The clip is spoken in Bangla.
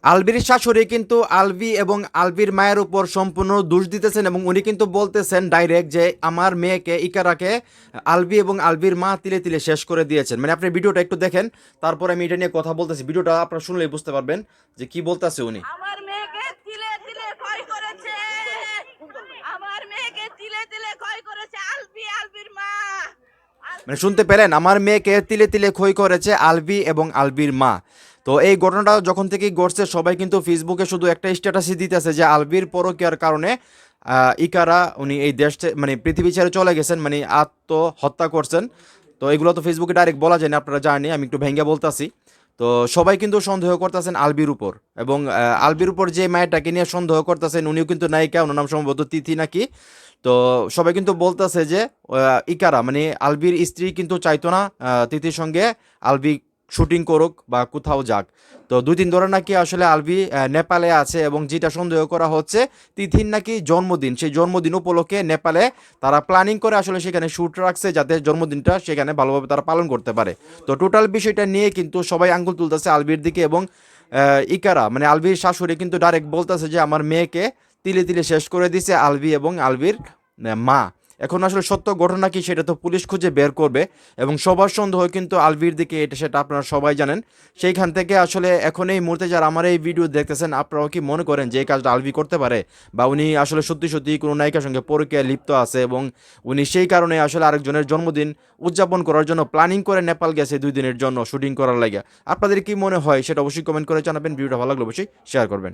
আলভির শাশুড়ি কিন্তু আলভি এবং আলভির মায়ের উপর সম্পূর্ণ দোষ দিতেছেন এবং উনি কিন্তু বলতেছেন ডাইরেক্ট যে আমার মেয়েকে ইকারাকে আলভি এবং আলভির মা তিলে তিলে শেষ করে দিয়েছেন। মানে আপনি ভিডিওটা একটু দেখেন, তারপরে আমি এটা নিয়ে কথা বলতেছি। ভিডিওটা আপনারা শুনলেই বুঝতে পারবেন যে কি বলতেছে উনি। আমার মেয়েকে তিলে তিলে ক্ষয় করেছে, আমার মেয়েকে তিলে তিলে ক্ষয় করেছে আলভি, আলভির মা। মানে শুনতে পেলেন, আমার মেয়েকে তিলে তিলে ক্ষয় করেছে আলভি এবং আলভির মা। তো এই ঘটনাটা যখন থেকে ঘটছে সবাই কিন্তু ফেসবুকে শুধু একটা স্ট্যাটাসই দিতেছে যে আলভির পরকীয়ার কারণে ইকারা উনি এই দেশ মানে পৃথিবী ছেড়ে চলে গেছেন, মানে আত্মহত্যা করছেন। তো এগুলো তো ফেসবুকে ডাইরেক্ট বলা যায় না, আপনারা জানেন, আমি একটু ভেঙ্গে বলতাছি। তো সবাই কিন্তু সন্দেহ করতেছেন আলবির উপর, এবং আলবির উপর যে মায়েরটাকে নিয়ে সন্দেহ করতেছেন উনিও কিন্তু নায়িকা, ওনার নাম সম্ভবত তিথি নাকি। তো সবাই কিন্তু বলতেছে যে ইকারা মানে আলবির স্ত্রী কিন্তু চাইতো না তিথির সঙ্গে আলবি শুটিং করুক বা কোথাও যাক। তো 2 দিন ধরে নাকি আসলে আলবি নেপালে আছে, এবং যেটা সন্দেহ করা হচ্ছে তিথির নাকি জন্মদিন, সেই জন্মদিন উপলক্ষে নেপালে তারা প্ল্যানিং করে আসলে সেখানে শ্যুট রাখছে যাতে জন্মদিনটা সেখানে ভালোভাবে তারা পালন করতে পারে। তো টোটাল বিষয়টা নিয়ে কিন্তু সবাই আঙ্গুল তুলতেছে আলবির দিকে, এবং ইকারা মানে আলবির শাশুড়ি কিন্তু ডাইরেক্ট বলতেছে যে আমার মেয়েকে তিলে তিলে শেষ করে দিছে আলবি এবং আলবির মা। এখন আসলে সত্য ঘটনা কি সেটা তো পুলিশ খুঁজে বের করবে, এবং সবার সন্দেহ কিন্তু আলভির দিকে, এটা সেটা আপনারা সবাই জানেন। সেইখান থেকে আসলে এখন এই মুহূর্তে যারা আমার এই ভিডিও দেখতেছেন, আপনারাও কি মনে করেন যে এই কাজটা আলভি করতে পারে, বা উনি আসলে সত্যি সত্যি কোনো নায়িকার সঙ্গে পরকীয়ায় লিপ্ত আছে, এবং উনি সেই কারণে আসলে আরেকজনের জন্মদিন উদযাপন করার জন্য প্ল্যানিং করে নেপাল গেছে 2 দিনের জন্য শুটিং করার লাগে? আপনাদের কি মনে হয় সেটা অবশ্যই কমেন্ট করে জানাবেন। ভিডিওটা ভালো লাগলে অবশ্যই শেয়ার করবেন।